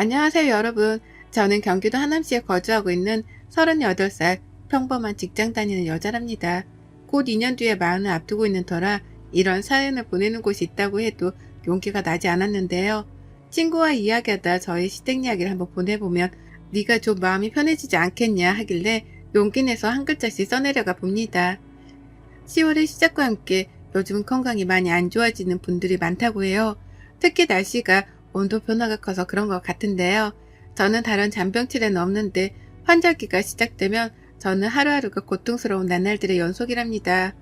안녕하세요, 여러분. 저는 경기도 하남시에 거주하고 있는 38살 평범한 직장 다니는 여자랍니다. 곧 2년 뒤에 마흔을 앞두고 있는 터라 이런 사연을 보내는 곳이 있다고 해도 용기가 나지 않았는데요. 친구와 이야기하다 저의 시댁 이야기를 한번 보내보면 네가 좀 마음이 편해지지 않겠냐 하길래 용기 내서 한 글자씩 써내려가 봅니다. 10월의 시작과 함께 요즘 건강이 많이 안 좋아지는 분들이 많다고 해요. 특히 날씨가 온도 변화가 커서 그런 것 같은데요. 저는 다른 잔병치레는 없는데 환절기가 시작되면 저는 하루하루가 고통스러운 나날들의 연속이랍니다.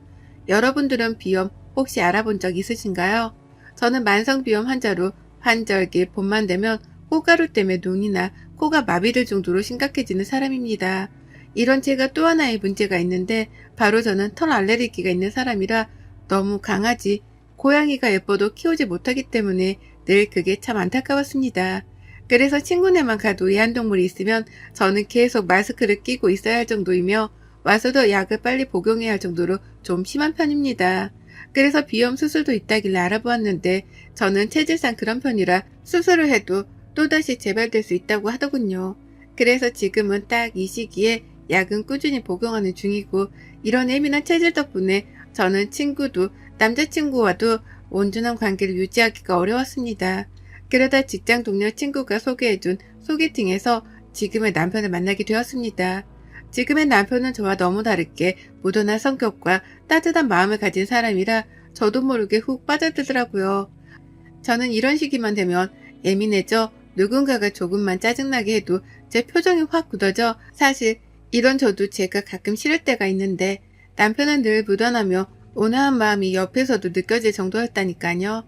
여러분들은 비염 혹시 알아본 적 있으신가요? 저는 만성비염 환자로 환절기 봄만 되면 꽃가루 때문에 눈이나 코가 마비될 정도로 심각해지는 사람입니다. 이런 제가 또 하나의 문제가 있는데 바로 저는 털 알레르기가 있는 사람이라 너무 강아지, 고양이가 예뻐도 키우지 못하기 때문에 늘 그게 참 안타까웠습니다. 그래서 친구네만 가도 애완동물이 있으면 저는 계속 마스크를 끼고 있어야 할 정도이며 와서도 약을 빨리 복용해야 할 정도로 좀 심한 편입니다. 그래서 비염 수술도 있다길래 알아보았는데 저는 체질상 그런 편이라 수술을 해도 또다시 재발될 수 있다고 하더군요. 그래서 지금은 딱 이 시기에 약은 꾸준히 복용하는 중이고 이런 예민한 체질 덕분에 저는 친구도 남자친구와도 온전한 관계를 유지하기가 어려웠습니다. 그러다 직장 동료 친구가 소개해준 소개팅에서 지금의 남편을 만나게 되었습니다. 지금의 남편은 저와 너무 다르게 무던한 성격과 따뜻한 마음을 가진 사람이라 저도 모르게 훅 빠져들더라고요. 저는 이런 시기만 되면 예민해져 누군가가 조금만 짜증나게 해도 제 표정이 확 굳어져 사실 이런 저도 제가 가끔 싫을 때가 있는데 남편은 늘 무던하며 온화한 마음이 옆에서도 느껴질 정도였다니까요.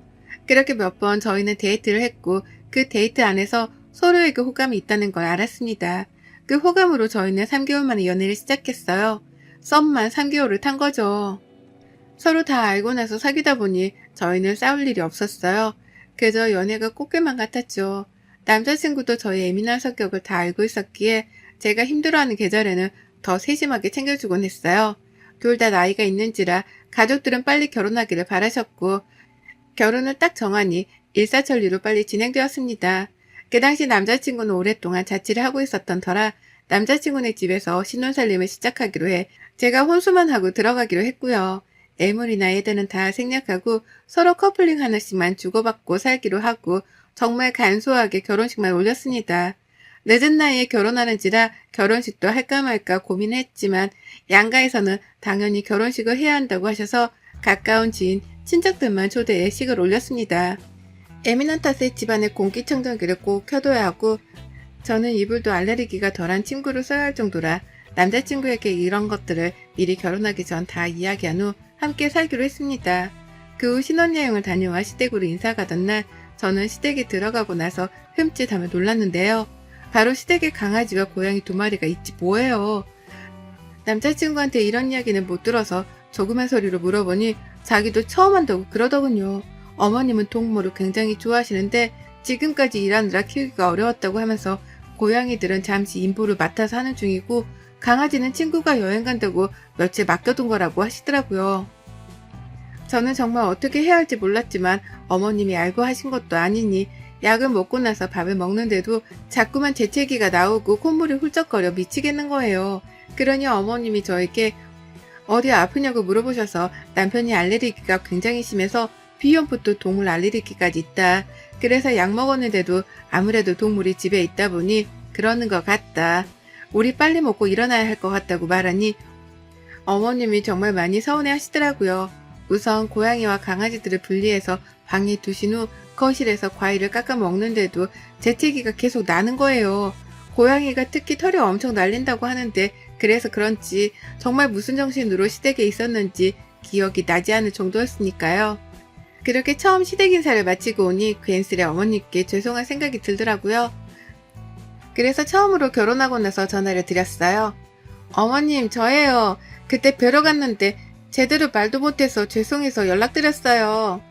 그렇게 몇 번 저희는 데이트를 했고 그 데이트 안에서 서로에게 호감이 있다는 걸 알았습니다. 그 호감으로 저희는 3개월 만에 연애를 시작했어요. 썸만 3개월을 탄 거죠. 서로 다 알고 나서 사귀다 보니 저희는 싸울 일이 없었어요. 그저 연애가 꽃게만 같았죠. 남자친구도 저의 예민한 성격을 다 알고 있었기에 제가 힘들어하는 계절에는 더 세심하게 챙겨주곤 했어요. 둘 다 나이가 있는지라 가족들은 빨리 결혼하기를 바라셨고 결혼을 딱 정하니 일사천리로 빨리 진행되었습니다. 그 당시 남자친구는 오랫동안 자취를 하고 있었던 터라 남자친구네 집에서 신혼살림을 시작하기로 해 제가 혼수만 하고 들어가기로 했고요. 애물이나 애들은 다 생략하고 서로 커플링 하나씩만 주고받고 살기로 하고 정말 간소하게 결혼식만 올렸습니다. 늦은 나이에 결혼하는지라 결혼식도 할까 말까 고민했지만 양가에서는 당연히 결혼식을 해야 한다고 하셔서 가까운 지인, 친척들만 초대해 식을 올렸습니다. 예민한 탓에 집안에 공기청정기를 꼭 켜둬야 하고 저는 이불도 알레르기가 덜한 침구를 써야 할 정도라 남자친구에게 이런 것들을 미리 결혼하기 전 다 이야기한 후 함께 살기로 했습니다. 그 후 신혼여행을 다녀와 시댁으로 인사 가던 날 저는 시댁에 들어가고 나서 흠칫하며 놀랐는데요. 바로 시댁에 강아지와 고양이 2마리가 있지 뭐예요. 남자친구한테 이런 이야기는 못 들어서 조그만 소리로 물어보니 자기도 처음 한다고 그러더군요. 어머님은 동물을 굉장히 좋아하시는데 지금까지 일하느라 키우기가 어려웠다고 하면서 고양이들은 잠시 임보를 맡아서 하는 중이고 강아지는 친구가 여행 간다고 며칠 맡겨둔 거라고 하시더라고요. 저는 정말 어떻게 해야 할지 몰랐지만 어머님이 알고 하신 것도 아니니 약을 먹고 나서 밥을 먹는데도 자꾸만 재채기가 나오고 콧물이 훌쩍거려 미치겠는 거예요. 그러니 어머님이 저에게 어디 아프냐고 물어보셔서 남편이 알레르기가 굉장히 심해서 비염부터 동물 알레르기까지 있다. 그래서 약 먹었는데도 아무래도 동물이 집에 있다 보니 그러는 것 같다. 우리 빨리 먹고 일어나야 할 것 같다고 말하니 어머님이 정말 많이 서운해 하시더라고요. 우선 고양이와 강아지들을 분리해서 방에 두신 후 거실에서 과일을 깎아 먹는데도 재채기가 계속 나는 거예요. 고양이가 특히 털이 엄청 날린다고 하는데 그래서 그런지 정말 무슨 정신으로 시댁에 있었는지 기억이 나지 않을 정도였으니까요. 그렇게 처음 시댁 인사를 마치고 오니 괜스레 어머님께 죄송한 생각이 들더라고요. 그래서 처음으로 결혼하고 나서 전화를 드렸어요. 어머님 저예요. 그때 뵈러 갔는데 제대로 말도 못해서 죄송해서 연락드렸어요.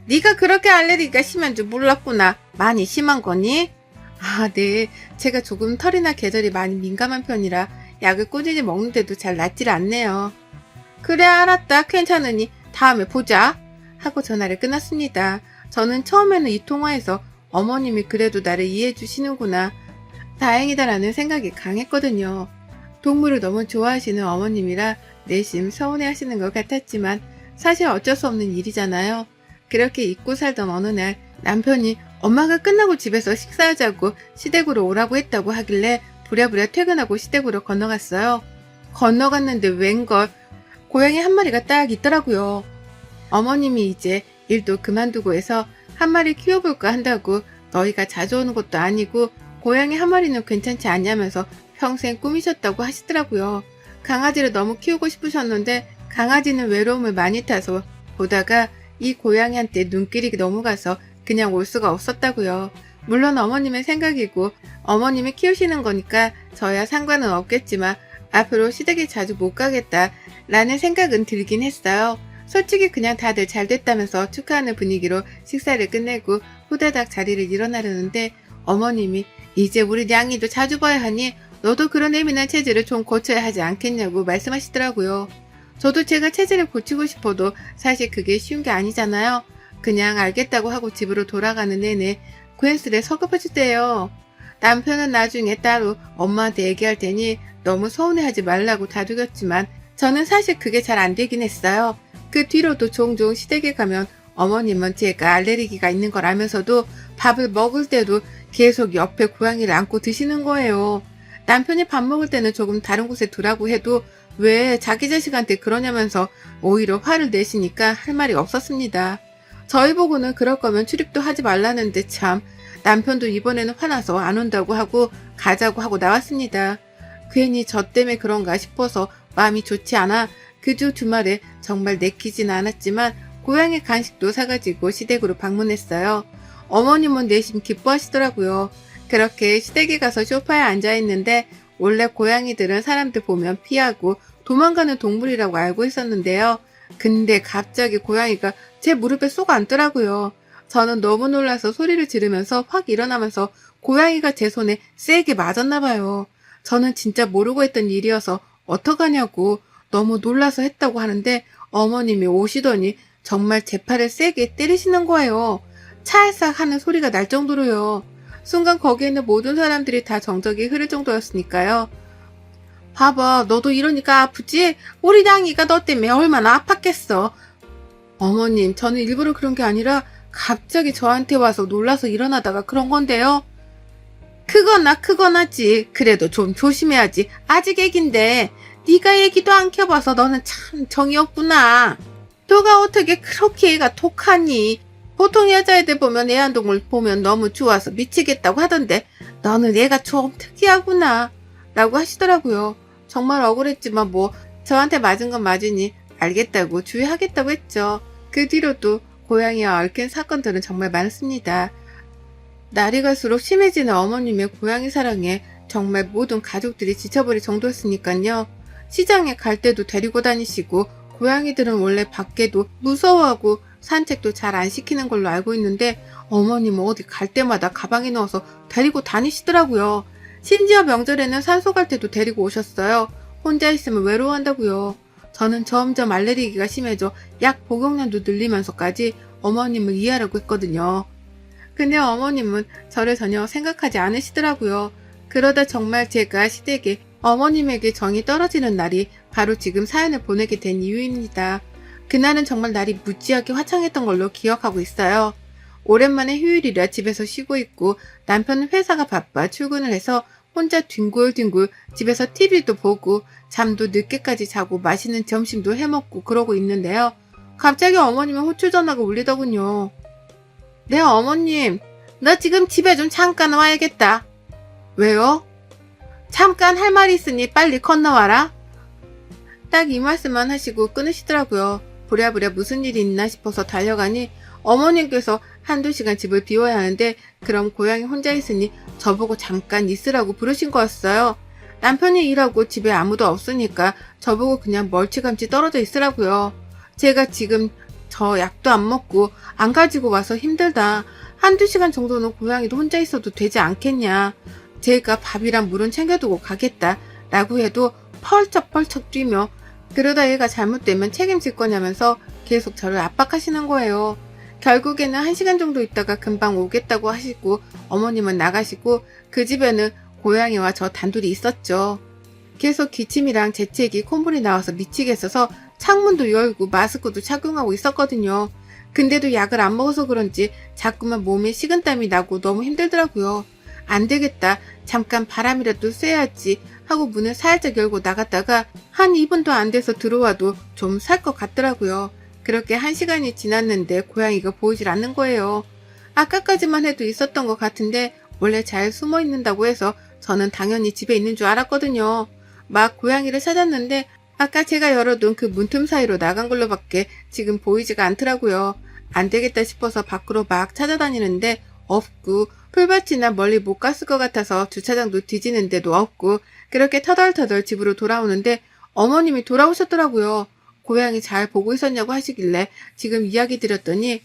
네가 그렇게 알레르기가 심한 줄 몰랐구나. 많이 심한 거니? 아, 네. 제가 조금 털이나 계절이 많이 민감한 편이라 약을 꾸준히 먹는데도 잘 낫질 않네요. 그래 알았다. 괜찮으니 다음에 보자. 하고 전화를 끊었습니다. 저는 처음에는 이 통화에서 어머님이 그래도 나를 이해해 주시는구나. 다행이다라는 생각이 강했거든요. 동물을 너무 좋아하시는 어머님이라 내심 서운해 하시는 것 같았지만 사실 어쩔 수 없는 일이잖아요. 그렇게 잊고 살던 어느 날 남편이 엄마가 끝나고 집에서 식사하자고 시댁으로 오라고 했다고 하길래 부랴부랴 퇴근하고 시댁으로 건너갔어요. 건너갔는데 웬걸 고양이 한 마리가 딱 있더라고요. 어머님이 이제 일도 그만두고 해서 한 마리 키워볼까 한다고 너희가 자주 오는 것도 아니고 고양이 한 마리는 괜찮지 않냐면서 평생 꾸미셨다고 하시더라고요. 강아지를 너무 키우고 싶으셨는데 강아지는 외로움을 많이 타서 보다가 이 고양이한테 눈길이 너무 가서 그냥 올 수가 없었다고요. 물론 어머님의 생각이고 어머님이 키우시는 거니까 저야 상관은 없겠지만 앞으로 시댁에 자주 못 가겠다 라는 생각은 들긴 했어요. 솔직히 그냥 다들 잘 됐다면서 축하하는 분위기로 식사를 끝내고 후다닥 자리를 일어나려는데 어머님이 이제 우리 냥이도 자주 봐야 하니 너도 그런 예민한 체질을 좀 고쳐야 하지 않겠냐고 말씀하시더라고요. 저도 제가 체질을 고치고 싶어도 사실 그게 쉬운 게 아니잖아요. 그냥 알겠다고 하고 집으로 돌아가는 내내 괜스레 서급해주대요. 남편은 나중에 따로 엄마한테 얘기할 테니 너무 서운해하지 말라고 다독였지만 저는 사실 그게 잘 안 되긴 했어요. 그 뒤로도 종종 시댁에 가면 어머님은 제가 알레르기가 있는 걸 알면서도 밥을 먹을 때도 계속 옆에 고양이를 안고 드시는 거예요. 남편이 밥 먹을 때는 조금 다른 곳에 두라고 해도 왜 자기 자식한테 그러냐면서 오히려 화를 내시니까 할 말이 없었습니다. 저희 보고는 그럴 거면 출입도 하지 말라는데 참 남편도 이번에는 화나서 안 온다고 하고 가자고 하고 나왔습니다. 괜히 저 때문에 그런가 싶어서 마음이 좋지 않아 그 주 주말에 정말 내키진 않았지만 고양이 간식도 사가지고 시댁으로 방문했어요. 어머님은 내심 기뻐하시더라고요. 그렇게 시댁에 가서 소파에 앉아있는데 원래 고양이들은 사람들 보면 피하고 도망가는 동물이라고 알고 있었는데요. 근데 갑자기 고양이가 제 무릎에 쏙 앉더라고요. 저는 너무 놀라서 소리를 지르면서 확 일어나면서 고양이가 제 손에 세게 맞았나 봐요. 저는 진짜 모르고 했던 일이어서 어떡하냐고 너무 놀라서 했다고 하는데 어머님이 오시더니 정말 제 팔을 세게 때리시는 거예요. 찰싹 하는 소리가 날 정도로요. 순간 거기에 있는 모든 사람들이 다 정적이 흐를 정도였으니까요. 봐봐, 너도 이러니까 아프지? 우리 냥이가 너 때문에 얼마나 아팠겠어. 어머님, 저는 일부러 그런 게 아니라 갑자기 저한테 와서 놀라서 일어나다가 그런 건데요. 그거나지. 그래도 좀 조심해야지. 아직 애긴데. 네가 애기도 안 켜봐서 너는 참 정이 없구나. 너가 어떻게 그렇게 애가 독하니? 보통 여자애들 보면 애완동물 보면 너무 좋아서 미치겠다고 하던데 너는 애가 좀 특이하구나 라고 하시더라고요. 정말 억울했지만 뭐 저한테 맞은 건 맞으니 알겠다고 주의하겠다고 했죠. 그 뒤로도 고양이와 얽힌 사건들은 정말 많습니다. 날이 갈수록 심해지는 어머님의 고양이 사랑에 정말 모든 가족들이 지쳐버릴 정도였으니까요. 시장에 갈 때도 데리고 다니시고 고양이들은 원래 밖에도 무서워하고 산책도 잘 안 시키는 걸로 알고 있는데 어머님은 어디 갈 때마다 가방에 넣어서 데리고 다니시더라고요. 심지어 명절에는 산소 갈 때도 데리고 오셨어요. 혼자 있으면 외로워한다고요. 저는 점점 알레르기가 심해져 약 복용량도 늘리면서까지 어머님을 이해하려고 했거든요. 근데 어머님은 저를 전혀 생각하지 않으시더라고요. 그러다 정말 제가 시댁에 어머님에게 정이 떨어지는 날이 바로 지금 사연을 보내게 된 이유입니다. 그날은 정말 날이 무지하게 화창했던 걸로 기억하고 있어요. 오랜만에 휴일이라 집에서 쉬고 있고 남편은 회사가 바빠 출근을 해서 혼자 뒹굴뒹굴 집에서 TV도 보고 잠도 늦게까지 자고 맛있는 점심도 해먹고 그러고 있는데요. 갑자기 어머님의 호출 전화가 울리더군요. 네 어머님, 너 지금 집에 좀 잠깐 와야겠다. 왜요? 잠깐 할 말이 있으니 빨리 건너와라. 딱 이 말씀만 하시고 끊으시더라고요. 부랴부랴 무슨 일이 있나 싶어서 달려가니 어머님께서 한두 시간 집을 비워야 하는데 그럼 고양이 혼자 있으니 저보고 잠깐 있으라고 부르신 거였어요. 남편이 일하고 집에 아무도 없으니까 저보고 그냥 멀찌감치 떨어져 있으라고요. 제가 지금 저 약도 안 먹고 안 가지고 와서 힘들다. 한두 시간 정도는 고양이도 혼자 있어도 되지 않겠냐. 제가 밥이랑 물은 챙겨두고 가겠다 라고 해도 펄쩍펄쩍 뛰며 그러다 얘가 잘못되면 책임질 거냐면서 계속 저를 압박하시는 거예요. 결국에는 1시간 정도 있다가 금방 오겠다고 하시고 어머님은 나가시고 그 집에는 고양이와 저 단둘이 있었죠. 계속 기침이랑 재채기, 콧물이 나와서 미치겠어서 창문도 열고 마스크도 착용하고 있었거든요. 근데도 약을 안 먹어서 그런지 자꾸만 몸에 식은땀이 나고 너무 힘들더라고요. 안 되겠다. 잠깐 바람이라도 쐬야지 하고 문을 살짝 열고 나갔다가 한 2분도 안 돼서 들어와도 좀 살 것 같더라고요. 그렇게 1시간이 지났는데 고양이가 보이질 않는 거예요. 아까까지만 해도 있었던 것 같은데 원래 잘 숨어 있는다고 해서 저는 당연히 집에 있는 줄 알았거든요. 막 고양이를 찾았는데 아까 제가 열어둔 그 문틈 사이로 나간 걸로밖에 지금 보이지가 않더라고요. 안 되겠다 싶어서 밖으로 막 찾아다니는데 없고 풀밭이나 멀리 못 갔을 것 같아서 주차장도 뒤지는데도 없고 그렇게 터덜터덜 집으로 돌아오는데 어머님이 돌아오셨더라고요. 고양이 잘 보고 있었냐고 하시길래 지금 이야기 드렸더니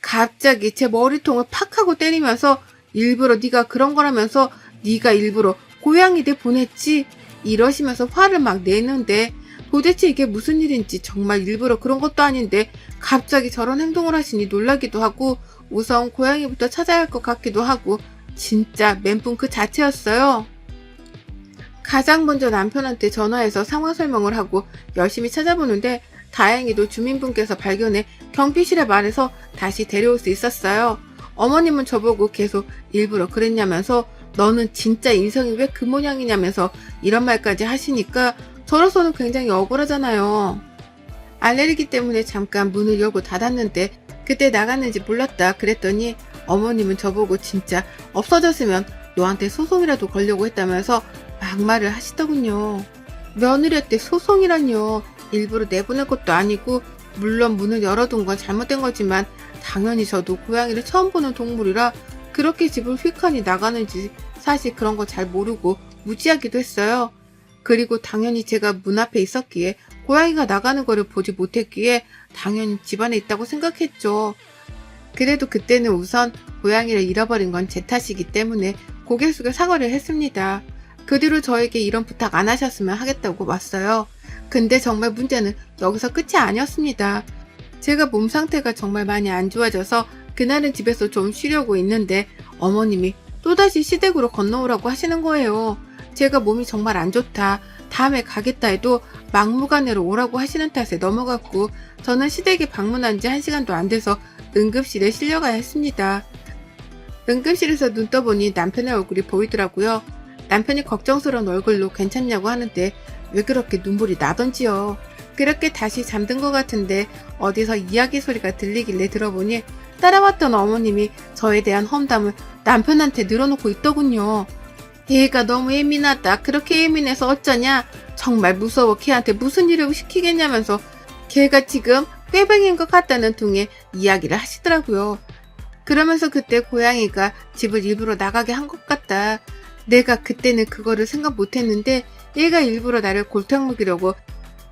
갑자기 제 머리통을 팍 하고 때리면서 일부러 네가 그런 거라면서 네가 일부러 고양이 내 보냈지 이러시면서 화를 막 내는데 도대체 이게 무슨 일인지 정말 일부러 그런 것도 아닌데 갑자기 저런 행동을 하시니 놀라기도 하고 우선 고양이부터 찾아야 할 것 같기도 하고 진짜 멘붕 그 자체였어요. 가장 먼저 남편한테 전화해서 상황 설명을 하고 열심히 찾아보는데 다행히도 주민분께서 발견해 경비실에 말해서 다시 데려올 수 있었어요. 어머님은 저보고 계속 일부러 그랬냐면서 너는 진짜 인성이 왜 그 모양이냐면서 이런 말까지 하시니까 저로서는 굉장히 억울하잖아요. 알레르기 때문에 잠깐 문을 열고 닫았는데 그때 나갔는지 몰랐다 그랬더니 어머님은 저보고 진짜 없어졌으면 너한테 소송이라도 걸려고 했다면서 막말을 하시더군요. 며느리한테 소송이라뇨. 일부러 내보낼 것도 아니고 물론 문을 열어둔 건 잘못된 거지만 당연히 저도 고양이를 처음 보는 동물이라 그렇게 집을 휙하니 나가는지 사실 그런 거 잘 모르고 무지하기도 했어요. 그리고 당연히 제가 문 앞에 있었기에 고양이가 나가는 거를 보지 못했기에 당연히 집 안에 있다고 생각했죠. 그래도 그때는 우선 고양이를 잃어버린 건 제 탓이기 때문에 고개 숙여 사과를 했습니다. 그 뒤로 저에게 이런 부탁 안 하셨으면 하겠다고 왔어요. 근데 정말 문제는 여기서 끝이 아니었습니다. 제가 몸 상태가 정말 많이 안 좋아져서 그날은 집에서 좀 쉬려고 있는데 어머님이 또다시 시댁으로 건너오라고 하시는 거예요. 제가 몸이 정말 안 좋다. 다음에 가겠다 해도 막무가내로 오라고 하시는 탓에 넘어갔고 저는 시댁에 방문한 지 1시간도 안 돼서 응급실에 실려가야 했습니다. 응급실에서 눈 떠보니 남편의 얼굴이 보이더라고요. 남편이 걱정스러운 얼굴로 괜찮냐고 하는데 왜 그렇게 눈물이 나던지요. 그렇게 다시 잠든 것 같은데 어디서 이야기 소리가 들리길래 들어보니 따라왔던 어머님이 저에 대한 험담을 남편한테 늘어놓고 있더군요. 얘가 너무 예민하다. 그렇게 예민해서 어쩌냐. 정말 무서워. 걔한테 무슨 일을 시키겠냐면서 걔가 지금 꾀병인 것 같다는 둥에 이야기를 하시더라고요. 그러면서 그때 고양이가 집을 일부러 나가게 한 것 같다. 내가 그때는 그거를 생각 못했는데 얘가 일부러 나를 골탕 먹이려고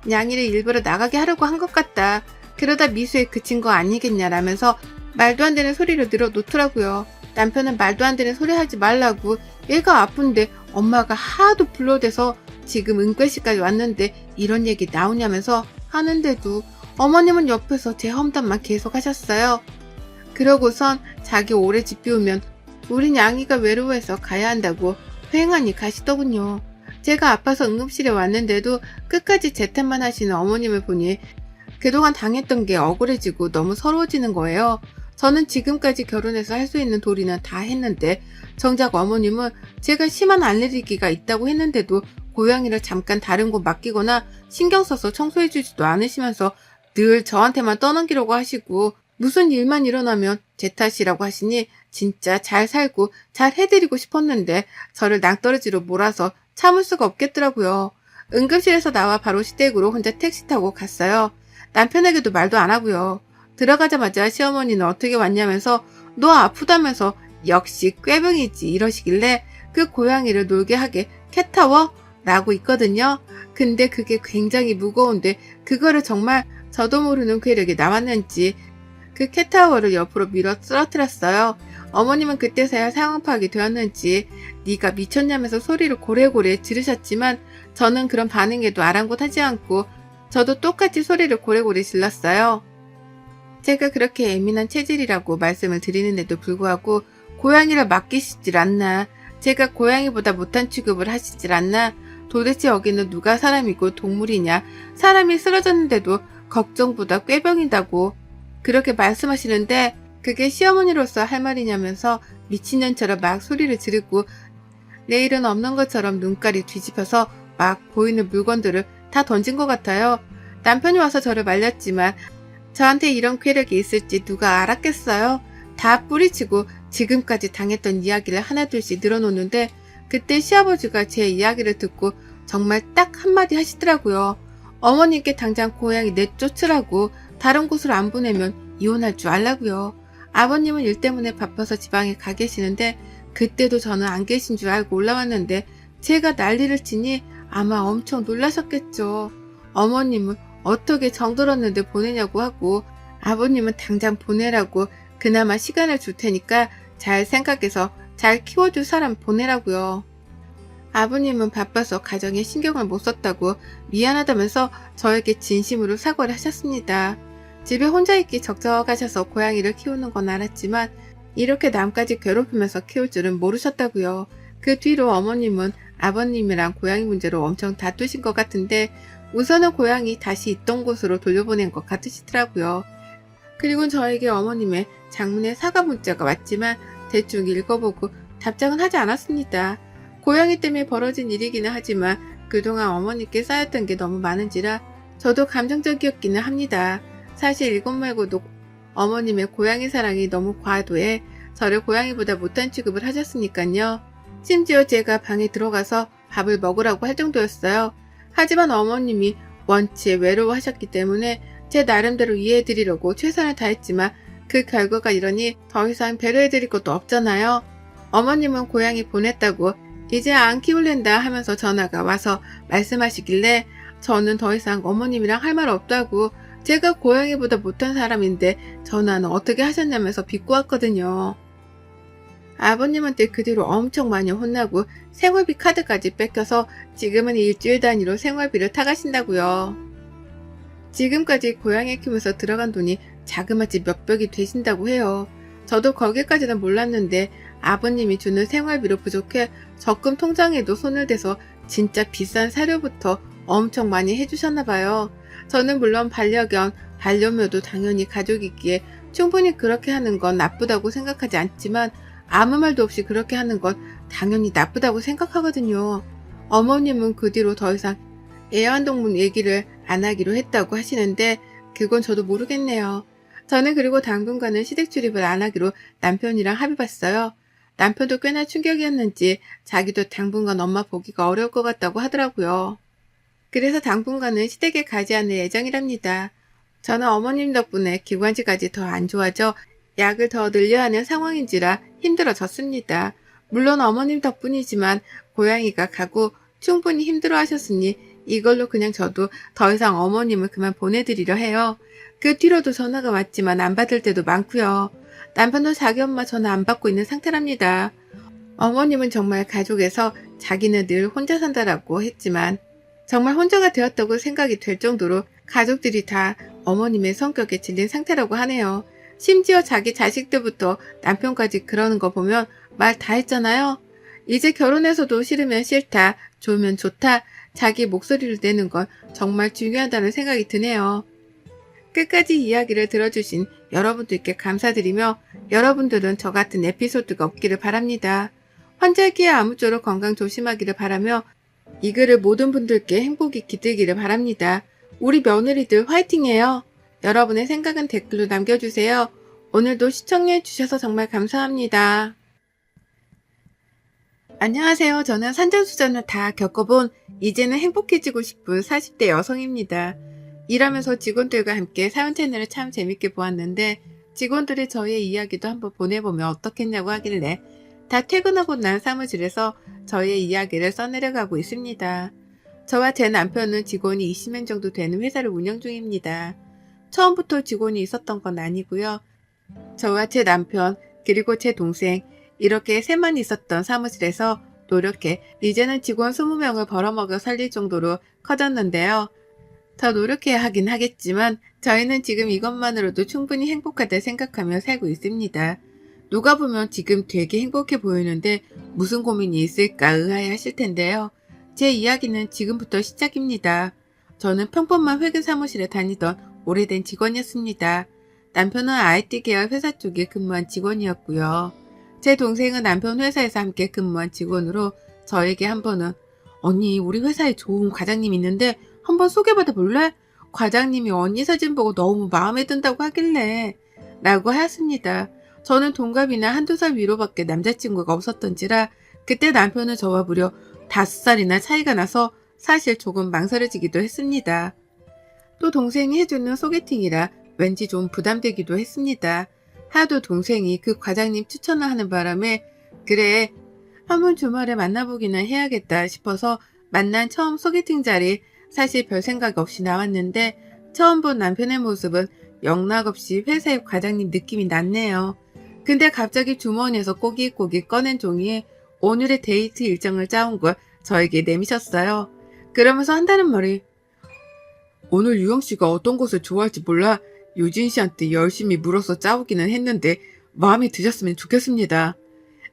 냥이를 일부러 나가게 하려고 한 것 같다. 그러다 미수에 그친 거 아니겠냐라면서 말도 안 되는 소리를 늘어놓더라고요. 남편은 말도 안 되는 소리 하지 말라고 얘가 아픈데 엄마가 하도 불러대서 지금 응급실까지 왔는데 이런 얘기 나오냐면서 하는데도 어머님은 옆에서 제 험담만 계속 하셨어요. 그러고선 자기 오래 집 비우면 우리 냥이가 외로워해서 가야 한다고 휑하니 가시더군요. 제가 아파서 응급실에 왔는데도 끝까지 제 탓만 하시는 어머님을 보니 그동안 당했던 게 억울해지고 너무 서러워지는 거예요. 저는 지금까지 결혼해서 할 수 있는 도리는 다 했는데 정작 어머님은 제가 심한 알레르기가 있다고 했는데도 고양이를 잠깐 다른 곳 맡기거나 신경 써서 청소해주지도 않으시면서 늘 저한테만 떠넘기려고 하시고 무슨 일만 일어나면 제 탓이라고 하시니 진짜 잘 살고 잘 해드리고 싶었는데 저를 낭떠러지로 몰아서 참을 수가 없겠더라고요. 응급실에서 나와 바로 시댁으로 혼자 택시 타고 갔어요. 남편에게도 말도 안 하고요. 들어가자마자 시어머니는 어떻게 왔냐면서 너 아프다면서 역시 꾀병이지 이러시길래 그 고양이를 놀게 하게 캣타워? 라고 있거든요. 근데 그게 굉장히 무거운데 그거를 정말 저도 모르는 괴력이 나왔는지 그 캣타워를 옆으로 밀어 쓰러뜨렸어요. 어머님은 그때서야 상황 파악이 되었는지 네가 미쳤냐면서 소리를 고래고래 지르셨지만 저는 그런 반응에도 아랑곳하지 않고 저도 똑같이 소리를 고래고래 질렀어요. 제가 그렇게 예민한 체질이라고 말씀을 드리는데도 불구하고 고양이를 맡기시질 않나. 제가 고양이보다 못한 취급을 하시질 않나. 도대체 여기는 누가 사람이고 동물이냐. 사람이 쓰러졌는데도 걱정보다 꾀병이다고 그렇게 말씀하시는데 그게 시어머니로서 할 말이냐면서 미친년처럼 막 소리를 지르고 내일은 없는 것처럼 눈깔이 뒤집혀서 막 보이는 물건들을 다 던진 것 같아요. 남편이 와서 저를 말렸지만 저한테 이런 쾌력이 있을지 누가 알았겠어요. 다 뿌리치고 지금까지 당했던 이야기를 하나둘씩 늘어놓는데 그때 시아버지가 제 이야기를 듣고 정말 딱 한마디 하시더라고요. 어머님께 당장 고양이 내쫓으라고 다른 곳으로 안 보내면 이혼할 줄 알라고요. 아버님은 일 때문에 바빠서 지방에 가 계시는데 그때도 저는 안 계신 줄 알고 올라왔는데 제가 난리를 치니 아마 엄청 놀라셨겠죠. 어머님은 어떻게 정들었는데 보내냐고 하고 아버님은 당장 보내라고 그나마 시간을 줄 테니까 잘 생각해서 잘 키워줄 사람 보내라고요. 아버님은 바빠서 가정에 신경을 못 썼다고 미안하다면서 저에게 진심으로 사과를 하셨습니다. 집에 혼자 있기 적적하셔서 고양이를 키우는 건 알았지만 이렇게 남까지 괴롭히면서 키울 줄은 모르셨다고요. 그 뒤로 어머님은 아버님이랑 고양이 문제로 엄청 다투신 것 같은데 우선은 고양이 다시 있던 곳으로 돌려보낸 것 같으시더라고요. 그리고 저에게 어머님의 장문의 사과 문자가 왔지만 대충 읽어보고 답장은 하지 않았습니다. 고양이 때문에 벌어진 일이기는 하지만 그동안 어머니께 쌓였던 게 너무 많은지라 저도 감정적이었기는 합니다. 사실 이것 말고도 어머님의 고양이 사랑이 너무 과도해 저를 고양이보다 못한 취급을 하셨으니까요. 심지어 제가 방에 들어가서 밥을 먹으라고 할 정도였어요. 하지만 어머님이 원체 외로워하셨기 때문에 제 나름대로 이해해드리려고 최선을 다했지만 그 결과가 이러니 더 이상 배려해드릴 것도 없잖아요. 어머님은 고양이 보냈다고 이제 안 키울랜다 하면서 전화가 와서 말씀하시길래 저는 더 이상 어머님이랑 할 말 없다고 제가 고양이보다 못한 사람인데 전화는 어떻게 하셨냐면서 비꼬았거든요. 아버님한테 그 뒤로 엄청 많이 혼나고 생활비 카드까지 뺏겨서 지금은 일주일 단위로 생활비를 타가신다고요. 지금까지 고양이 키우면서 들어간 돈이 자그마치 몇백이 되신다고 해요. 저도 거기까지는 몰랐는데 아버님이 주는 생활비로 부족해 적금 통장에도 손을 대서 진짜 비싼 사료부터 엄청 많이 해주셨나봐요. 저는 물론 반려견, 반려묘도 당연히 가족이기에 충분히 그렇게 하는 건 나쁘다고 생각하지 않지만 아무 말도 없이 그렇게 하는 건 당연히 나쁘다고 생각하거든요. 어머님은 그 뒤로 더 이상 애완동물 얘기를 안 하기로 했다고 하시는데 그건 저도 모르겠네요. 저는 그리고 당분간은 시댁 출입을 안 하기로 남편이랑 합의봤어요. 남편도 꽤나 충격이었는지 자기도 당분간 엄마 보기가 어려울 것 같다고 하더라고요. 그래서 당분간은 시댁에 가지 않을 예정이랍니다. 저는 어머님 덕분에 기관지까지 더 안 좋아져 약을 더 늘려야 하는 상황인지라 힘들어졌습니다. 물론 어머님 덕분이지만 고양이가 가고 충분히 힘들어하셨으니 이걸로 그냥 저도 더 이상 어머님을 그만 보내드리려 해요. 그 뒤로도 전화가 왔지만 안 받을 때도 많고요. 남편도 자기 엄마 전화 안 받고 있는 상태랍니다. 어머님은 정말 가족에서 자기는 늘 혼자 산다라고 했지만 정말 혼자가 되었다고 생각이 될 정도로 가족들이 다 어머님의 성격에 질린 상태라고 하네요. 심지어 자기 자식들부터 남편까지 그러는 거 보면 말 다 했잖아요. 이제 결혼해서도 싫으면 싫다, 좋으면 좋다, 자기 목소리를 내는 건 정말 중요하다는 생각이 드네요. 끝까지 이야기를 들어주신 여러분들께 감사드리며 여러분들은 저 같은 에피소드가 없기를 바랍니다. 환절기에 아무쪼록 건강 조심하기를 바라며 이 글을 모든 분들께 행복이 깃들기를 바랍니다. 우리 며느리들 화이팅해요. 여러분의 생각은 댓글로 남겨주세요. 오늘도 시청해주셔서 정말 감사합니다. 안녕하세요. 저는 산전수전을 다 겪어본 이제는 행복해지고 싶은 40대 여성입니다. 일하면서 직원들과 함께 사연 채널을 참 재밌게 보았는데 직원들이 저희의 이야기도 한번 보내보면 어떻겠냐고 하길래 다 퇴근하고 난 사무실에서 저희의 이야기를 써내려가고 있습니다. 저와 제 남편은 직원이 20명 정도 되는 회사를 운영 중입니다. 처음부터 직원이 있었던 건 아니고요. 저와 제 남편 그리고 제 동생 이렇게 셋만 있었던 사무실에서 노력해 이제는 직원 20명을 벌어먹여 살릴 정도로 커졌는데요. 더 노력해야 하긴 하겠지만 저희는 지금 이것만으로도 충분히 행복하다 생각하며 살고 있습니다. 누가 보면 지금 되게 행복해 보이는데 무슨 고민이 있을까 의아해하실 텐데요. 제 이야기는 지금부터 시작입니다. 저는 평범한 회계 사무실에 다니던 오래된 직원이었습니다. 남편은 IT 계열 회사 쪽에 근무한 직원이었고요. 제 동생은 남편 회사에서 함께 근무한 직원으로 저에게 한 번은 언니 우리 회사에 좋은 과장님 있는데 한번 소개받아 볼래? 과장님이 언니 사진 보고 너무 마음에 든다고 하길래 라고 하였습니다. 저는 동갑이나 한두 살 위로밖에 남자친구가 없었던지라 그때 남편은 저와 무려 5살이나 차이가 나서 사실 조금 망설여지기도 했습니다. 또 동생이 해주는 소개팅이라 왠지 좀 부담되기도 했습니다. 하도 동생이 그 과장님 추천을 하는 바람에 그래 한번 주말에 만나보기나 해야겠다 싶어서 만난 처음 소개팅 자리 사실 별 생각 없이 나왔는데 처음 본 남편의 모습은 영락없이 회사의 과장님 느낌이 났네요. 근데 갑자기 주머니에서 꼬깃꼬깃 꺼낸 종이에 오늘의 데이트 일정을 짜온 걸 저에게 내미셨어요. 그러면서 한다는 말이 오늘 유영씨가 어떤 곳을 좋아할지 몰라 유진씨한테 열심히 물어서 짜오기는 했는데 마음에 드셨으면 좋겠습니다.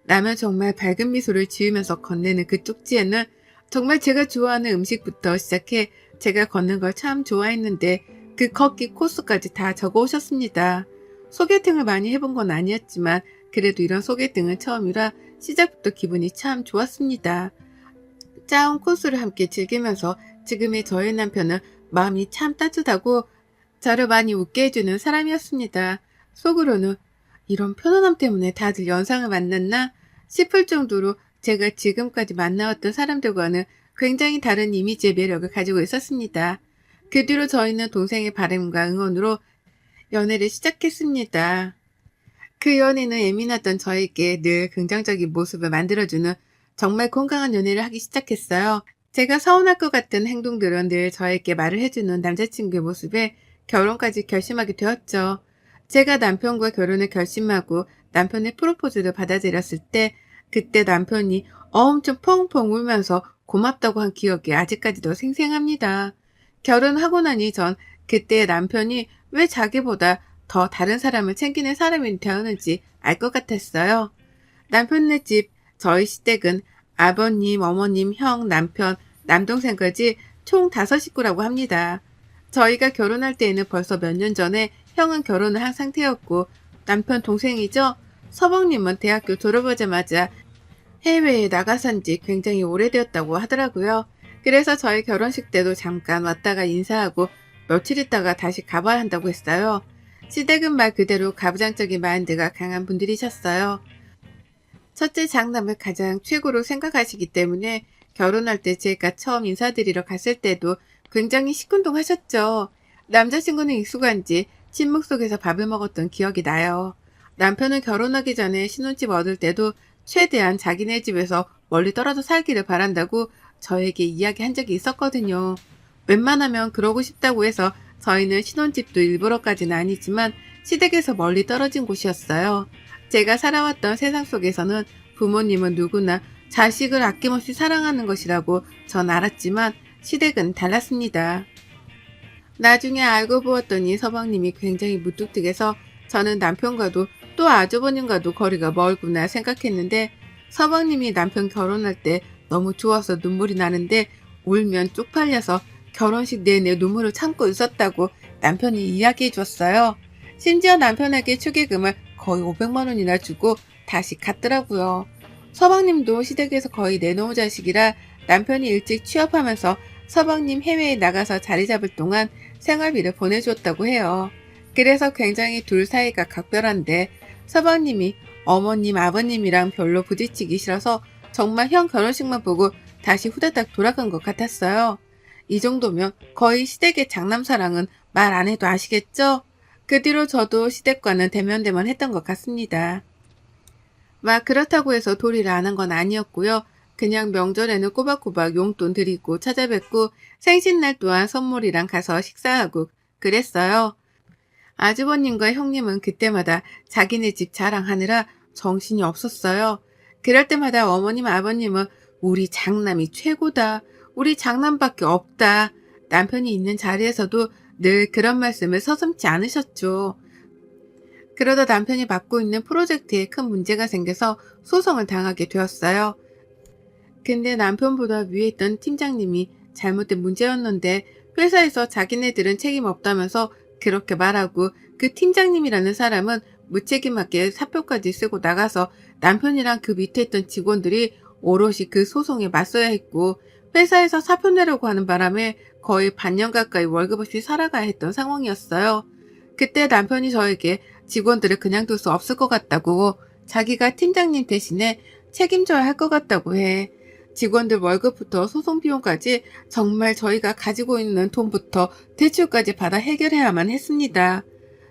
라며 정말 밝은 미소를 지으면서 건네는 그 쪽지에는 정말 제가 좋아하는 음식부터 시작해 제가 걷는 걸 참 좋아했는데 그 걷기 코스까지 다 적어 오셨습니다. 소개팅을 많이 해본 건 아니었지만 그래도 이런 소개팅은 처음이라 시작부터 기분이 참 좋았습니다. 짜온 코스를 함께 즐기면서 지금의 저의 남편은 마음이 참 따뜻하고 저를 많이 웃게 해주는 사람이었습니다. 속으로는 이런 편안함 때문에 다들 연상을 만났나 싶을 정도로 제가 지금까지 만나왔던 사람들과는 굉장히 다른 이미지의 매력을 가지고 있었습니다. 그 뒤로 저희는 동생의 바람과 응원으로 연애를 시작했습니다. 그 연애는 예민했던 저에게 늘 긍정적인 모습을 만들어주는 정말 건강한 연애를 하기 시작했어요. 제가 서운할 것 같은 행동들은 늘 저에게 말을 해주는 남자친구의 모습에 결혼까지 결심하게 되었죠. 제가 남편과 결혼을 결심하고 남편의 프로포즈를 받아들였을 때 그때 남편이 엄청 펑펑 울면서 고맙다고 한 기억이 아직까지도 생생합니다. 결혼하고 나니 전 그때 남편이 왜 자기보다 더 다른 사람을 챙기는 사람이 되었는지 알 것 같았어요. 남편네 집, 저희 시댁은 아버님, 어머님, 형, 남편, 남동생까지 총 5식구라고 합니다. 저희가 결혼할 때에는 벌써 몇 년 전에 형은 결혼을 한 상태였고 남편 동생이죠. 서방님은 대학교 졸업하자마자 해외에 나가산 지 굉장히 오래되었다고 하더라고요. 그래서 저희 결혼식 때도 잠깐 왔다가 인사하고 며칠 있다가 다시 가봐야 한다고 했어요. 시댁은 말 그대로 가부장적인 마인드가 강한 분들이셨어요. 첫째 장남을 가장 최고로 생각하시기 때문에 결혼할 때 제가 처음 인사드리러 갔을 때도 굉장히 시큰둥하셨죠. 남자친구는 익숙한지 침묵 속에서 밥을 먹었던 기억이 나요. 남편은 결혼하기 전에 신혼집 얻을 때도 최대한 자기네 집에서 멀리 떨어져 살기를 바란다고 저에게 이야기한 적이 있었거든요. 웬만하면 그러고 싶다고 해서 저희는 신혼집도 일부러까지는 아니지만 시댁에서 멀리 떨어진 곳이었어요. 제가 살아왔던 세상 속에서는 부모님은 누구나 자식을 아낌없이 사랑하는 것이라고 전 알았지만 시댁은 달랐습니다. 나중에 알고 보았더니 서방님이 굉장히 무뚝뚝해서 저는 남편과도 또 아주버님과도 거리가 멀구나 생각했는데 서방님이 남편 결혼할 때 너무 좋아서 눈물이 나는데 울면 쪽팔려서 결혼식 내내 눈물을 참고 있었다고 남편이 이야기해 줬어요. 심지어 남편에게 축의금을 거의 500만 원이나 주고 다시 갔더라고요. 서방님도 시댁에서 거의 내놓으자식이라 남편이 일찍 취업하면서 서방님 해외에 나가서 자리 잡을 동안 생활비를 보내줬다고 해요. 그래서 굉장히 둘 사이가 각별한데 서방님이 어머님, 아버님이랑 별로 부딪히기 싫어서 정말 형 결혼식만 보고 다시 후다닥 돌아간 것 같았어요. 이 정도면 거의 시댁의 장남사랑은 말 안 해도 아시겠죠? 그 뒤로 저도 시댁과는 대면대면 했던 것 같습니다. 막 그렇다고 해서 도리를 안 한 건 아니었고요. 그냥 명절에는 꼬박꼬박 용돈 드리고 찾아뵙고 생신날 또한 선물이랑 가서 식사하고 그랬어요. 아주버님과 형님은 그때마다 자기네 집 자랑하느라 정신이 없었어요. 그럴 때마다 어머님 아버님은 우리 장남이 최고다. 우리 장남밖에 없다. 남편이 있는 자리에서도 늘 그런 말씀을 서슴지 않으셨죠. 그러다 남편이 맡고 있는 프로젝트에 큰 문제가 생겨서 소송을 당하게 되었어요. 근데 남편보다 위에 있던 팀장님이 잘못된 문제였는데 회사에서 자기네들은 책임 없다면서 그렇게 말하고, 그 팀장님이라는 사람은 무책임하게 사표까지 쓰고 나가서 남편이랑 그 밑에 있던 직원들이 오롯이 그 소송에 맞서야 했고, 회사에서 사표 내려고 하는 바람에 거의 반년 가까이 월급 없이 살아가야 했던 상황이었어요. 그때 남편이 저에게 직원들을 그냥 둘 수 없을 것 같다고, 자기가 팀장님 대신에 책임져야 할 것 같다고 해. 직원들 월급부터 소송 비용까지 정말 저희가 가지고 있는 돈부터 대출까지 받아 해결해야만 했습니다.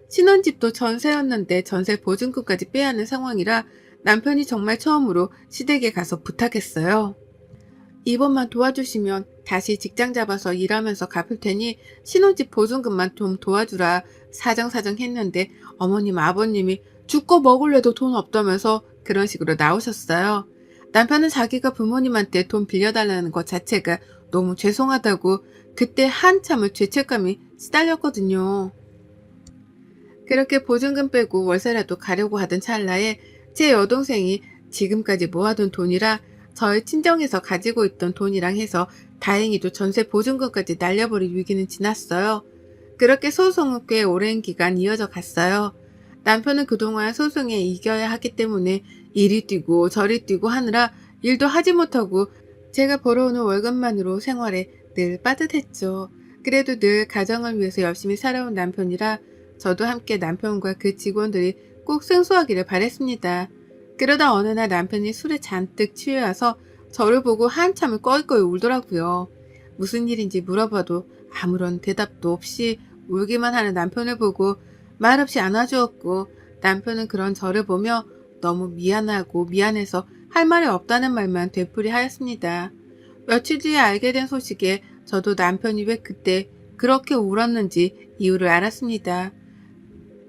신혼집도 전세였는데 전세 보증금까지 빼야 하는 상황이라 남편이 정말 처음으로 시댁에 가서 부탁했어요. 이번만 도와주시면 다시 직장 잡아서 일하면서 갚을 테니 신혼집 보증금만 좀 도와주라 사정사정 했는데, 어머님 아버님이 죽고 먹을래도 돈 없다면서 그런 식으로 나오셨어요. 남편은 자기가 부모님한테 돈 빌려달라는 것 자체가 너무 죄송하다고 그때 한참을 죄책감이 시달렸거든요. 그렇게 보증금 빼고 월세라도 가려고 하던 찰나에 제 여동생이 지금까지 모아둔 돈이라 저희 친정에서 가지고 있던 돈이랑 해서 다행히도 전세 보증금까지 날려버릴 위기는 지났어요. 그렇게 소송은 꽤 오랜 기간 이어져 갔어요. 남편은 그동안 소송에 이겨야 하기 때문에 이리 뛰고 저리 뛰고 하느라 일도 하지 못하고 제가 벌어오는 월급만으로 생활에 늘 빠듯했죠. 그래도 늘 가정을 위해서 열심히 살아온 남편이라 저도 함께 남편과 그 직원들이 꼭 승소하기를 바랬습니다. 그러다 어느 날 남편이 술에 잔뜩 취해와서 저를 보고 한참을 껄껄 울더라고요. 무슨 일인지 물어봐도 아무런 대답도 없이 울기만 하는 남편을 보고 말없이 안아주었고, 남편은 그런 저를 보며 너무 미안하고 미안해서 할 말이 없다는 말만 되풀이하였습니다. 며칠 뒤에 알게 된 소식에 저도 남편이 왜 그때 그렇게 울었는지 이유를 알았습니다.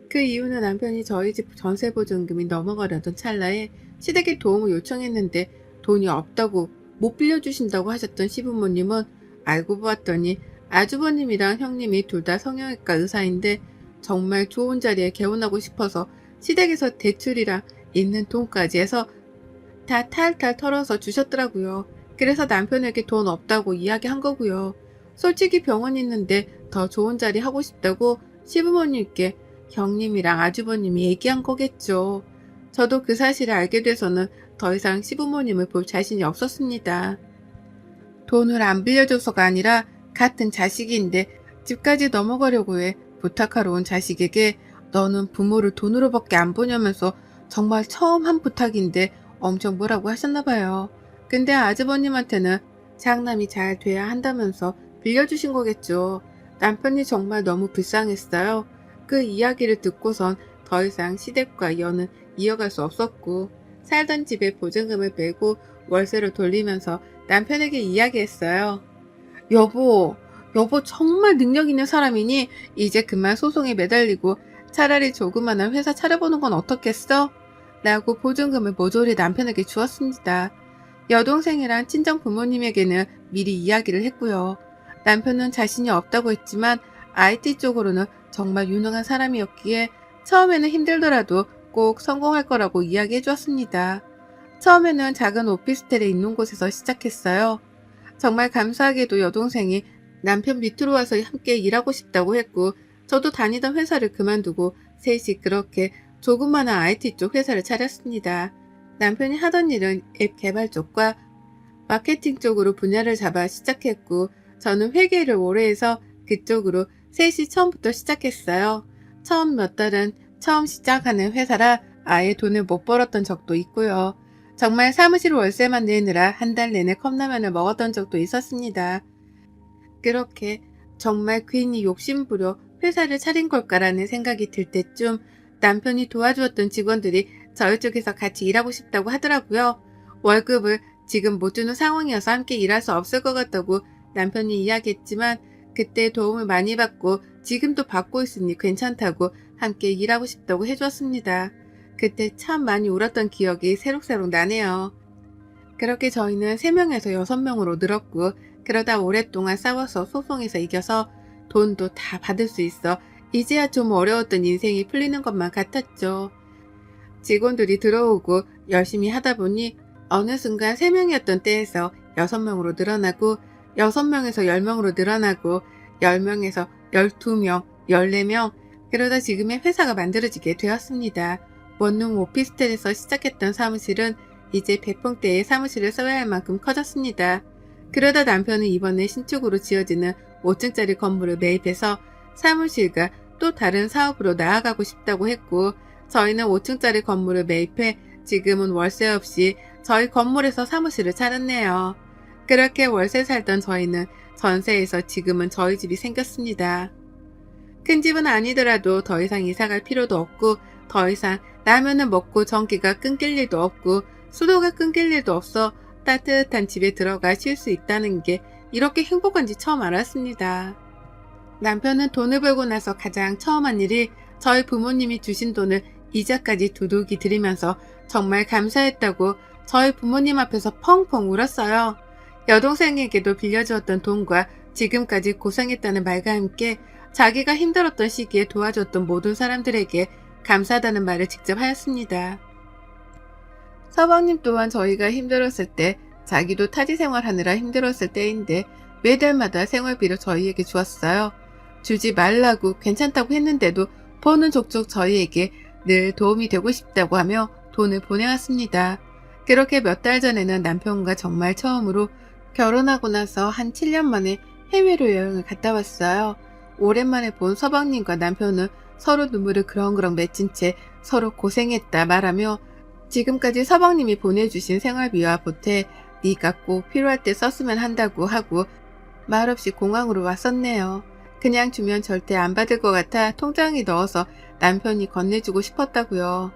그 이유는 남편이 저희 집 전세보증금이 넘어가려던 찰나에 시댁에 도움을 요청했는데 돈이 없다고 못 빌려주신다고 하셨던 시부모님은 알고 보았더니 아주버님이랑 형님이 둘 다 성형외과 의사인데 정말 좋은 자리에 개원하고 싶어서 시댁에서 대출이랑 있는 돈까지 해서 다 탈탈 털어서 주셨더라고요. 그래서 남편에게 돈 없다고 이야기한 거고요. 솔직히 병원 있는데 더 좋은 자리 하고 싶다고 시부모님께 형님이랑 아주버님이 얘기한 거겠죠. 저도 그 사실을 알게 돼서는 더 이상 시부모님을 볼 자신이 없었습니다. 돈을 안 빌려줘서가 아니라 같은 자식인데 집까지 넘어가려고 해 부탁하러 온 자식에게 너는 부모를 돈으로밖에 안 보냐면서 정말 처음 한 부탁인데 엄청 뭐라고 하셨나 봐요. 근데 아주버님한테는 장남이 잘 돼야 한다면서 빌려주신 거겠죠. 남편이 정말 너무 불쌍했어요. 그 이야기를 듣고선 더 이상 시댁과 연은 이어갈 수 없었고, 살던 집에 보증금을 빼고 월세를 돌리면서 남편에게 이야기했어요. 여보 정말 능력 있는 사람이니 이제 그만 소송에 매달리고 차라리 조그마한 회사 차려보는 건 어떻겠어? 라고 보증금을 모조리 남편에게 주었습니다. 여동생이랑 친정 부모님에게는 미리 이야기를 했고요. 남편은 자신이 없다고 했지만 IT 쪽으로는 정말 유능한 사람이었기에 처음에는 힘들더라도 꼭 성공할 거라고 이야기해 주었습니다. 처음에는 작은 오피스텔에 있는 곳에서 시작했어요. 정말 감사하게도 여동생이 남편 밑으로 와서 함께 일하고 싶다고 했고, 저도 다니던 회사를 그만두고 셋이 그렇게 조그마한 IT 쪽 회사를 차렸습니다. 남편이 하던 일은 앱 개발 쪽과 마케팅 쪽으로 분야를 잡아 시작했고, 저는 회계를 오래 해서 그쪽으로 셋이 처음부터 시작했어요. 처음 몇 달은 처음 시작하는 회사라 아예 돈을 못 벌었던 적도 있고요. 정말 사무실 월세만 내느라 한 달 내내 컵라면을 먹었던 적도 있었습니다. 그렇게 정말 괜히 욕심부려 회사를 차린 걸까라는 생각이 들 때쯤 남편이 도와주었던 직원들이 저희 쪽에서 같이 일하고 싶다고 하더라고요. 월급을 지금 못 주는 상황이어서 함께 일할 수 없을 것 같다고 남편이 이야기했지만, 그때 도움을 많이 받고 지금도 받고 있으니 괜찮다고 함께 일하고 싶다고 해주었습니다. 그때 참 많이 울었던 기억이 새록새록 나네요. 그렇게 저희는 3명에서 6명으로 늘었고, 그러다 오랫동안 싸워서 소송에서 이겨서 돈도 다 받을 수 있어 이제야 좀 어려웠던 인생이 풀리는 것만 같았죠. 직원들이 들어오고 열심히 하다 보니 어느 순간 3명이었던 때에서 6명으로 늘어나고 6명에서 10명으로 늘어나고 10명에서 12명, 14명 그러다 지금의 회사가 만들어지게 되었습니다. 원룸 오피스텔에서 시작했던 사무실은 이제 100평대의 사무실을 써야 할 만큼 커졌습니다. 그러다 남편은 이번에 신축으로 지어지는 5층짜리 건물을 매입해서 사무실과 또 다른 사업으로 나아가고 싶다고 했고 저희는 5층짜리 건물을 매입해 지금은 월세 없이 저희 건물에서 사무실을 차렸네요. 그렇게 월세 살던 저희는 전세에서 지금은 저희 집이 생겼습니다. 큰 집은 아니더라도 더 이상 이사갈 필요도 없고 더 이상 라면을 먹고 전기가 끊길 일도 없고 수도가 끊길 일도 없어 따뜻한 집에 들어가 쉴 수 있다는 게 이렇게 행복한지 처음 알았습니다. 남편은 돈을 벌고 나서 가장 처음 한 일이 저희 부모님이 주신 돈을 이자까지 두둑이 드리면서 정말 감사했다고 저희 부모님 앞에서 펑펑 울었어요. 여동생에게도 빌려주었던 돈과 지금까지 고생했다는 말과 함께 자기가 힘들었던 시기에 도와줬던 모든 사람들에게 감사하다는 말을 직접 하였습니다. 서방님 또한 저희가 힘들었을 때 자기도 타지 생활하느라 힘들었을 때인데 매달마다 생활비를 저희에게 주었어요. 주지 말라고 괜찮다고 했는데도 버는 족족 저희에게 늘 도움이 되고 싶다고 하며 돈을 보내왔습니다. 그렇게 몇 달 전에는 남편과 정말 처음으로 결혼하고 나서 한 7년 만에 해외로 여행을 갔다 왔어요. 오랜만에 본 서방님과 남편은 서로 눈물을 그렁그렁 맺힌 채 서로 고생했다 말하며 지금까지 서방님이 보내주신 생활비와 보태 네가 꼭 필요할 때 썼으면 한다고 하고 말없이 공항으로 왔었네요. 그냥 주면 절대 안 받을 것 같아 통장에 넣어서 남편이 건네주고 싶었다고요.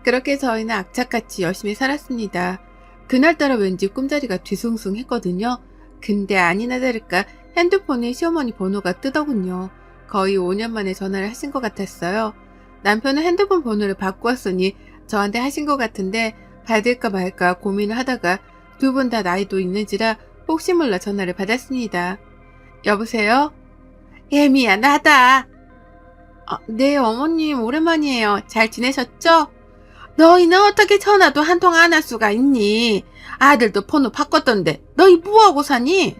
그렇게 저희는 악착같이 열심히 살았습니다. 그날따라 왠지 꿈자리가 뒤숭숭했거든요. 근데 아니나 다를까 핸드폰에 시어머니 번호가 뜨더군요. 거의 5년 만에 전화를 하신 것 같았어요. 남편은 핸드폰 번호를 바꾸었으니 저한테 하신 것 같은데 받을까 말까 고민을 하다가 두 분 다 나이도 있는지라 혹시 몰라 전화를 받았습니다. 여보세요? 예미야, 나다. 네, 어머님 오랜만이에요. 잘 지내셨죠? 너희는 어떻게 전화도 한 통 안 할 수가 있니? 아들도 번호 바꿨던데 너희 뭐하고 사니?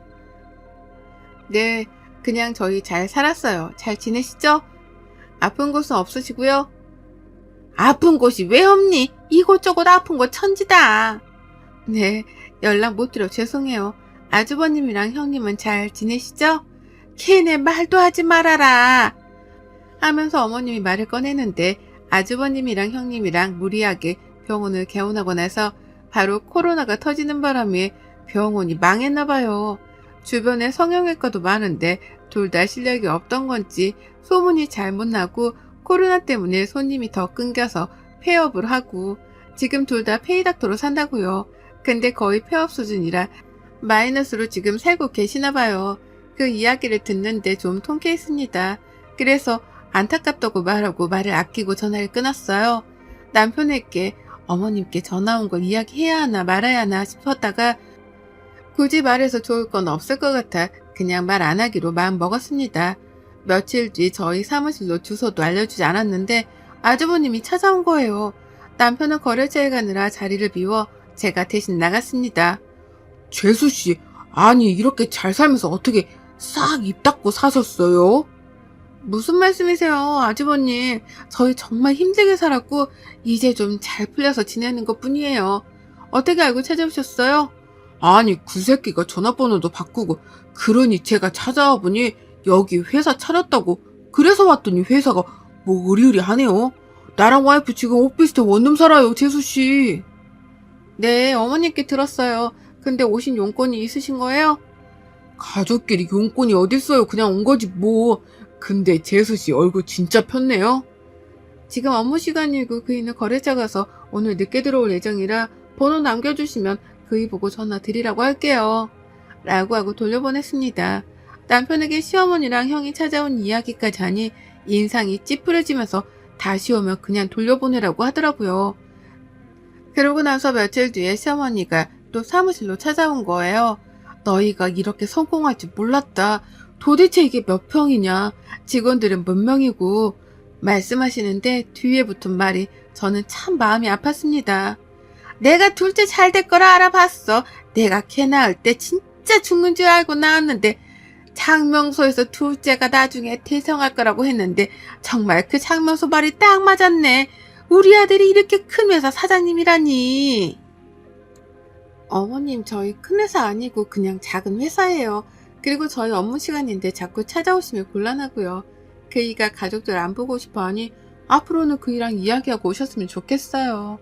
네, 그냥 저희 잘 살았어요. 잘 지내시죠? 아픈 곳은 없으시고요? 아픈 곳이 왜 없니? 이곳저곳 아픈 곳 천지다. 네, 연락 못 드려 죄송해요. 아주버님이랑 형님은 잘 지내시죠? 걔네 말도 하지 말아라. 하면서 어머님이 말을 꺼내는데 아주버님이랑 형님이랑 무리하게 병원을 개원하고 나서 바로 코로나가 터지는 바람에 병원이 망했나 봐요. 주변에 성형외과도 많은데 둘 다 실력이 없던 건지 소문이 잘못 나고 코로나 때문에 손님이 더 끊겨서 폐업을 하고 지금 둘 다 페이닥터로 산다고요. 근데 거의 폐업 수준이라 마이너스로 지금 살고 계시나 봐요. 그 이야기를 듣는데 좀 통쾌했습니다. 그래서 안타깝다고 말하고 말을 아끼고 전화를 끊었어요. 남편에게 어머님께 전화 온 걸 이야기해야 하나 말아야 하나 싶었다가 굳이 말해서 좋을 건 없을 것 같아 그냥 말 안 하기로 마음 먹었습니다. 며칠 뒤 저희 사무실로 주소도 알려주지 않았는데 아주버님이 찾아온 거예요. 남편은 거래처에 가느라 자리를 비워 제가 대신 나갔습니다. 재수씨, 아니 이렇게 잘 살면서 어떻게 싹 입 닫고 사셨어요? 무슨 말씀이세요, 아주버님. 저희 정말 힘들게 살았고 이제 좀 잘 풀려서 지내는 것뿐이에요. 어떻게 알고 찾아오셨어요? 아니 그 새끼가 전화번호도 바꾸고 그러니 제가 찾아와 보니 여기 회사 차렸다고 그래서 왔더니 회사가 뭐 으리으리하네요. 나랑 와이프 지금 오피스텔 원룸 살아요, 재수씨. 네, 어머님께 들었어요. 근데 오신 용건이 있으신 거예요? 가족끼리 용건이 어딨어요. 그냥 온 거지 뭐. 근데 재수씨 얼굴 진짜 폈네요. 지금 업무 시간이고 그이는 거래처 가서 오늘 늦게 들어올 예정이라 번호 남겨주시면 그이 보고 전화 드리라고 할게요. 라고 하고 돌려보냈습니다. 남편에게 시어머니랑 형이 찾아온 이야기까지 하니 인상이 찌푸려지면서 다시 오면 그냥 돌려보내라고 하더라고요. 그러고 나서 며칠 뒤에 시어머니가 또 사무실로 찾아온 거예요. 너희가 이렇게 성공할 줄 몰랐다. 도대체 이게 몇 평이냐? 직원들은 몇 명이고? 말씀하시는데 뒤에 붙은 말이 저는 참 마음이 아팠습니다. 내가 둘째 잘 될 거라 알아봤어. 내가 걔 낳을 때 진짜 죽는 줄 알고 낳았는데 장명소에서 둘째가 나중에 태생할 거라고 했는데 정말 그 장명소 말이 딱 맞았네. 우리 아들이 이렇게 큰 회사 사장님이라니. 어머님, 저희 큰 회사 아니고 그냥 작은 회사예요. 그리고 저희 업무 시간인데 자꾸 찾아오시면 곤란하고요. 그이가 가족들 안 보고 싶어 하니 앞으로는 그이랑 이야기하고 오셨으면 좋겠어요.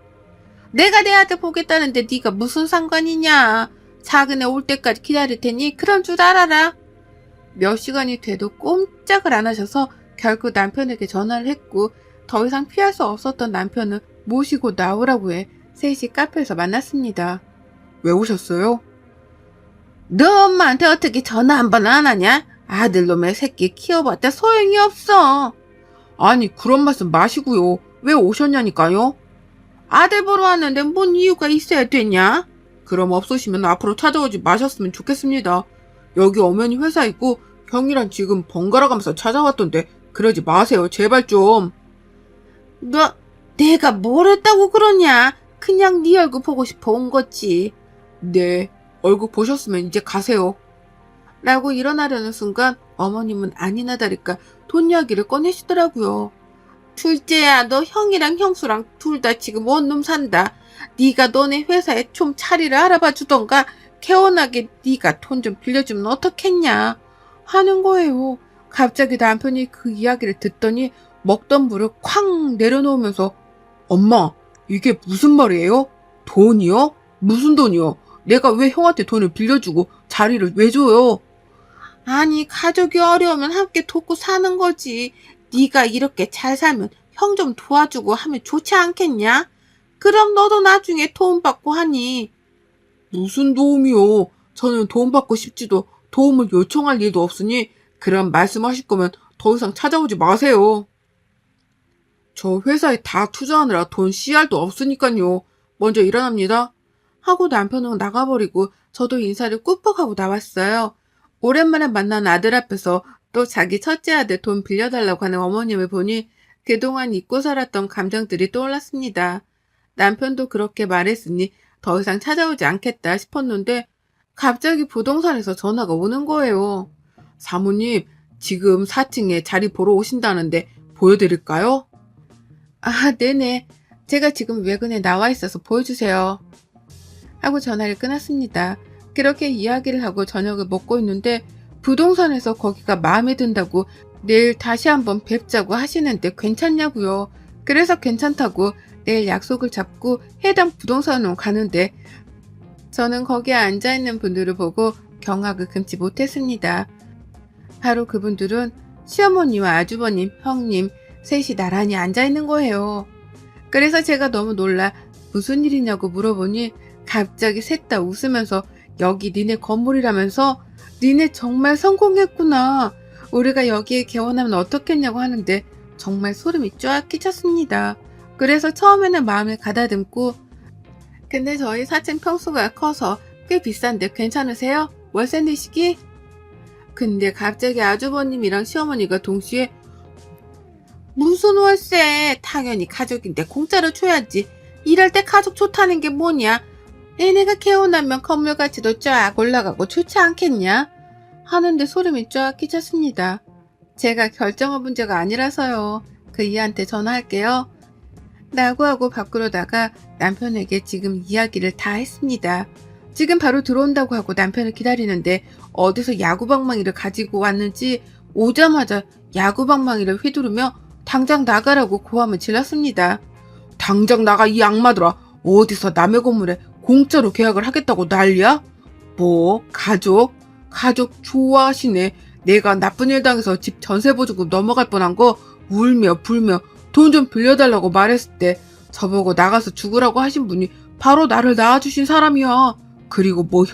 내가 내 아들 보겠다는데 네가 무슨 상관이냐. 작은 애 올 때까지 기다릴 테니 그런 줄 알아라. 몇 시간이 돼도 꼼짝을 안 하셔서 결국 남편에게 전화를 했고 더 이상 피할 수 없었던 남편은 모시고 나오라고 해 셋이 카페에서 만났습니다. 왜 오셨어요? 너 엄마한테 어떻게 전화 한 번 안 하냐? 아들놈의 새끼 키워봤자 소용이 없어. 아니, 그런 말씀 마시고요. 왜 오셨냐니까요? 아들 보러 왔는데 뭔 이유가 있어야 되냐? 그럼 없으시면 앞으로 찾아오지 마셨으면 좋겠습니다. 여기 엄연히 회사 있고 형이랑 지금 번갈아 가면서 찾아왔던데 그러지 마세요. 제발 좀. 내가 뭘 했다고 그러냐? 그냥 네 얼굴 보고 싶어 온 거지. 네, 얼굴 보셨으면 이제 가세요. 라고 일어나려는 순간 어머님은 아니나 다를까 돈 이야기를 꺼내시더라고요. 둘째야, 너 형이랑 형수랑 둘 다 지금 원룸 산다. 네가 너네 회사에 좀 자리를 알아봐 주던가 개원하게 네가 돈 좀 빌려주면 어떻겠냐 하는 거예요. 갑자기 남편이 그 이야기를 듣더니 먹던 물을 쾅 내려놓으면서 엄마, 이게 무슨 말이에요? 돈이요? 무슨 돈이요? 내가 왜 형한테 돈을 빌려주고 자리를 왜 줘요? 아니, 가족이 어려우면 함께 돕고 사는 거지. 네가 이렇게 잘 살면 형 좀 도와주고 하면 좋지 않겠냐? 그럼 너도 나중에 도움받고 하니. 무슨 도움이요? 저는 도움받고 싶지도 도움을 요청할 일도 없으니 그런 말씀하실 거면 더 이상 찾아오지 마세요. 저 회사에 다 투자하느라 돈 씨알도 없으니까요. 먼저 일어납니다. 하고 남편은 나가버리고 저도 인사를 꾹꾹 하고 나왔어요. 오랜만에 만난 아들 앞에서 또 자기 첫째 아들 돈 빌려달라고 하는 어머님을 보니 그동안 잊고 살았던 감정들이 떠올랐습니다. 남편도 그렇게 말했으니 더 이상 찾아오지 않겠다 싶었는데 갑자기 부동산에서 전화가 오는 거예요. 사모님, 지금 4층에 자리 보러 오신다는데 보여드릴까요? 아, 네네. 제가 지금 외근에 나와 있어서 보여주세요. 하고 전화를 끊었습니다. 그렇게 이야기를 하고 저녁을 먹고 있는데 부동산에서 거기가 마음에 든다고 내일 다시 한번 뵙자고 하시는데 괜찮냐고요. 그래서 괜찮다고 내일 약속을 잡고 해당 부동산으로 가는데 저는 거기에 앉아있는 분들을 보고 경악을 금치 못했습니다. 바로 그분들은 시어머니와 아주버님, 형님 셋이 나란히 앉아있는 거예요. 그래서 제가 너무 놀라 무슨 일이냐고 물어보니 갑자기 셋 다 웃으면서 여기 니네 건물이라면서 니네 정말 성공했구나. 우리가 여기에 개원하면 어떻겠냐고 하는데 정말 소름이 쫙 끼쳤습니다. 그래서 처음에는 마음을 가다듬고 근데 저희 4층 평수가 커서 꽤 비싼데 괜찮으세요? 월세 내시기? 근데 갑자기 아주버님이랑 시어머니가 동시에 무슨 월세? 당연히 가족인데 공짜로 줘야지. 이럴 때 가족 좋다는 게 뭐냐? 얘네가 개원하면 건물 가치도 쫙 올라가고 좋지 않겠냐? 하는데 소름이 쫙 끼쳤습니다. 제가 결정한 문제가 아니라서요. 그 이한테 전화할게요. 라고 하고 밖으로 나가 남편에게 지금 이야기를 다 했습니다. 지금 바로 들어온다고 하고 남편을 기다리는데 어디서 야구방망이를 가지고 왔는지 오자마자 야구방망이를 휘두르며 당장 나가라고 고함을 질렀습니다. 당장 나가 이 악마들아. 어디서 남의 건물에 공짜로 계약을 하겠다고 난리야? 뭐 가족 좋아하시네. 내가 나쁜 일 당해서 집 전세보증금 넘어갈 뻔한 거 울며 불며 돈 좀 빌려달라고 말했을 때 저보고 나가서 죽으라고 하신 분이 바로 나를 낳아주신 사람이야. 그리고 뭐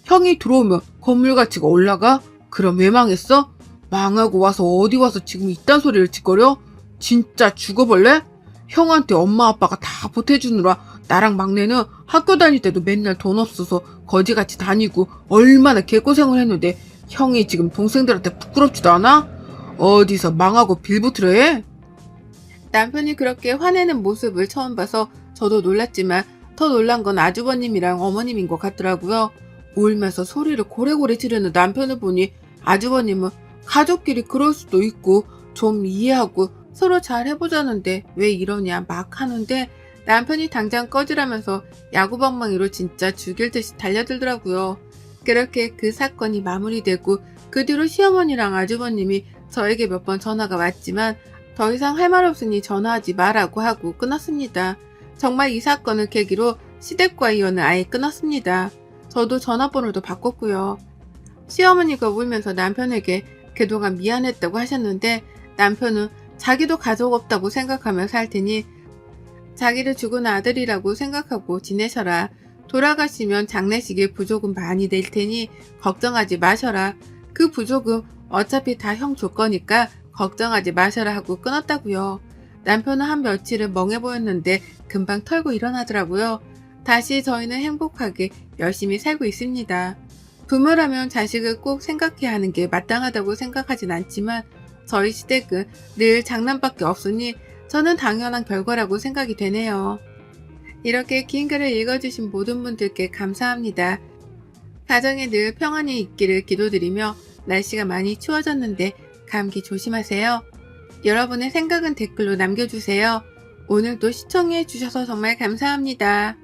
형이 들어오면 건물 가치가 올라가? 그럼 왜 망했어? 망하고 와서 어디 와서 지금 이딴 소리를 짓거려? 진짜 죽어볼래? 형한테 엄마 아빠가 다 보태주느라 나랑 막내는 학교 다닐 때도 맨날 돈 없어서 거지같이 다니고 얼마나 개고생을 했는데 형이 지금 동생들한테 부끄럽지도 않아? 어디서 망하고 빌붙으려 해? 남편이 그렇게 화내는 모습을 처음 봐서 저도 놀랐지만 더 놀란 건 아주버님이랑 어머님인 것 같더라고요. 울면서 소리를 고래고래 지르는 남편을 보니 아주버님은 가족끼리 그럴 수도 있고 좀 이해하고 서로 잘 해보자는데 왜 이러냐 막 하는데 남편이 당장 꺼지라면서 야구방망이로 진짜 죽일 듯이 달려들더라고요. 그렇게 그 사건이 마무리되고 그 뒤로 시어머니랑 아주버님이 저에게 몇 번 전화가 왔지만 더 이상 할 말 없으니 전화하지 마라고 하고 끊었습니다. 정말 이 사건을 계기로 시댁과 이혼을 아예 끊었습니다. 저도 전화번호도 바꿨고요. 시어머니가 울면서 남편에게 그동안 미안했다고 하셨는데 남편은 자기도 가족 없다고 생각하며 살 테니 자기를 죽은 아들이라고 생각하고 지내셔라. 돌아가시면 장례식에 부조금 많이 낼 테니 걱정하지 마셔라. 그 부조금 어차피 다 형 줄 거니까 걱정하지 마셔라 하고 끊었다고요. 남편은 한 며칠은 멍해 보였는데 금방 털고 일어나더라고요. 다시 저희는 행복하게 열심히 살고 있습니다. 부모라면 자식을 꼭 생각해야 하는 게 마땅하다고 생각하진 않지만 저희 시댁은 늘 장난밖에 없으니 저는 당연한 결과라고 생각이 되네요. 이렇게 긴 글을 읽어주신 모든 분들께 감사합니다. 가정에 늘 평안이 있기를 기도드리며 날씨가 많이 추워졌는데 감기 조심하세요. 여러분의 생각은 댓글로 남겨주세요. 오늘도 시청해주셔서 정말 감사합니다.